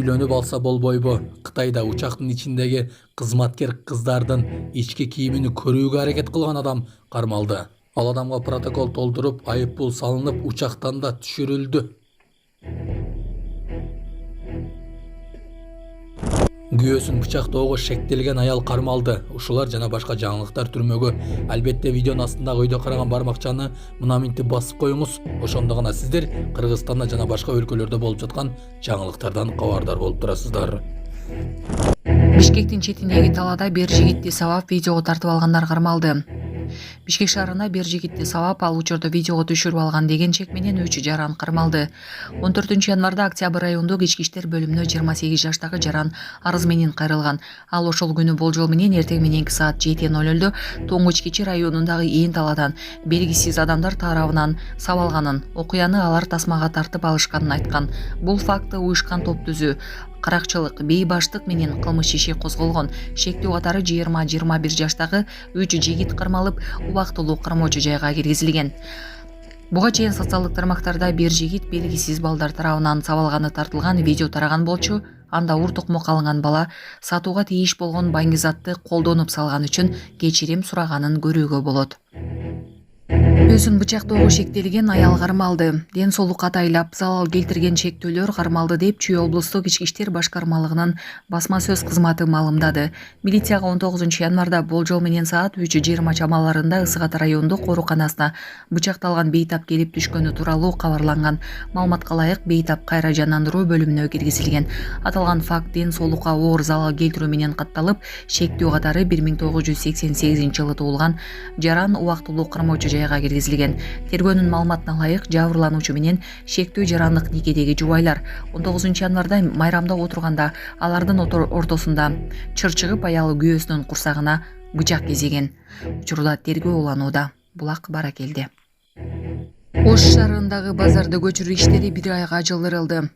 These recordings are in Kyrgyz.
үйлөнүп алса болбойбу? Кытайда учактын ичиндеги кызматкер кыздардын ички кийимин көрүүгө аракет кылган адам кармалды. Ал адамга протокол толтуруп, айып пул салынып, учактан да түшүрүлдү. Күйөөсүн бычактоого шектелген аял кармалды. Ушулар жана башка жаңылыктар түрмөгө. Албетте видеонун астындагы өйдө караган бармакчаны мына минтип басып коюңуз. Ошондо гана сиздер Кыргызстанда жана башка өлкөлөрдө болуп жаткан жаңылыктардан кабардар болуп турасыздар. Бишкектин четиндеги талаада бир жигитти сабап видеого тартып алгандар кармалды. Бишкек шаарына бир жигитти сабап ал учурда видеого түшүрүп алган деген чек менен 3 жаран кармалды. 14 январда Октябрь райондук ички иштер бөлүмүнө 28 жаштагы жаран арыз менен кайрылган. Ал ошол күнү болжол менен эртең мененки саат 7:00 Тоңгуч Кичи районундагы ээн талаадан белгисиз адамдар тарабынан сабалганын, окуяны алар тасмага тартып алышканын айткан. Бул факты уюшкан топ түзүү, каракчылык, бейбаштык менен кылмыш иши козголгон. Шектүү катары 20-21 жаштагы 3 жигит кармалып, убактылуу кармоочу жайга киргизилген. Буга чейин социалдык тармактарда бир жигит белгисиз балдар тарабынан сабалганы тартылган видео тараган болчу. Анда ур токмок алынган бала сатууга тийиш болгон баңгизатты колдонуп салган үчүн кечирим сураганын көрүүгө болот. Өзүн бычактоого шектелген аял кармалды. Ден соолукка атайлап залал келтирген чектөөлөр кармалды деп Чүй облустук ички иштер башкармалыгынын басма сөз кызматы маалымдады. Милицияга 19 январда болжол менен саат 3:20 чамаларында Ысык Ата райондук ооруканасына бычакталган бейтап келип түшкөнү тууралуу кабарланган. Маалыматка ылайык бейтап кайра жандандыруу бөлүмүнө киргизилген. Аталган факт ден соолукка оор залал келтирүү менен катталып, шектүү катары 1988-жылы туулган жаран убактылуу кармоочу жайга киргизилген. Тергөөнүн маалыматына ылайык жабырлануучу менен шектүү жарандык никедеги жубайлар 19 январда майрамда отурганда алардын ортосунда чыр чыгып аялы күйөөсүнүн курсагына бычак кезеген. Учурда тергөө уланууда. Булак Баракелде. Ош шаарындагы базарды көчүрүү иштери 1 айга жылдырылды.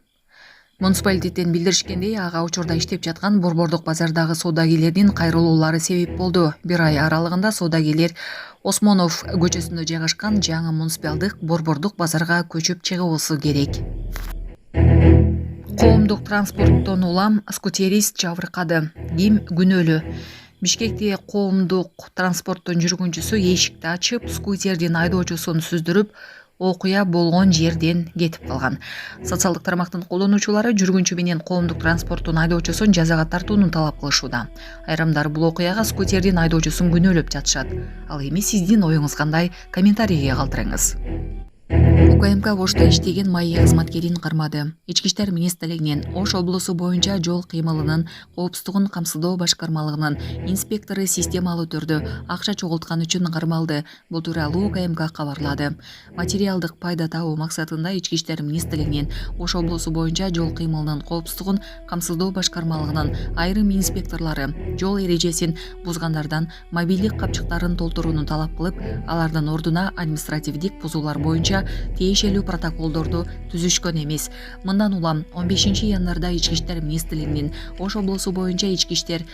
Муниципалитеттен билдиришкендей, ага учурда иштеп жаткан борбордук базардагы соодагерлердин кайрылуулары себеп болду. 1 ай аралыгында соодагерлер Осмонов көчөсүндө жайгашкан жаңы муниципалдык борбордук базарга көчүп чыгуусу керек. Коомдук транспорттон улам скутерист жабыркады. Ким күнөөлүү? Бишкекте коомдук транспорттун жүргүнчүсү эшикти ачып, скутердин айдоочусун сүздүрүп, окуя болгон жерден кетип калган. Социалдык тармактын колдонуучулары жүргүнчү менен коомдук транспорттун айдоочусун жазага тартууну талап кылышууда. Айрымдар бул окуяга скутердин айдоочусун күнөөлөп жатышат. Ал эми сиздин оюңуз кандай? Комментарийге калтырыңыз. УКМК Ошто иштеген майя кызматкерин кармады. Ички иштер министрлигинин Ош облусу боюнча жол кыймылынын коопсуздугун камсыздоо башкармалыгынын инспектору системалуу түрдө акча чогулткан үчүн кармалды. Бул тууралуу УКМК кабарлады. Материалдык пайда табуу максатында Ички иштер министрлигинин Ош облусу боюнча жол кыймылынын коопсуздугун камсыздоо башкармалыгынын айрым инспекторлору жол эрежесин бузгандардан мобилдик капчыктарын толтурууну талап кылып, алардын ордуна административдик бузуулар боюнча тиешелүү протоколдорду түзүшкөн эмес. Мындан улам 15 январда Ички иштер министрлигинин Ош облусу боюнча ички иштер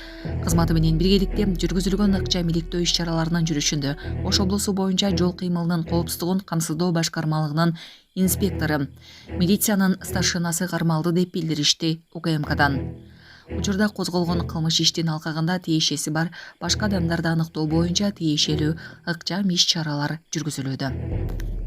кызматы менен биргеликте жүргүзүлгөн ыкча миликтөө иш-чараларынын жүрүшүндө Ош облусу боюнча жол кыймылынын коопсуздугун камсыздоо башкармалыгынын инспектору милициянын старшинасы кармалды деп билдиришти УКМКдан. Учурда козголгон кылмыш иштин алкагында тиешеси бар башка адамдарды аныктоо боюнча тиешелүү ыкчам иш-чаралар жүргүзүлүүдө.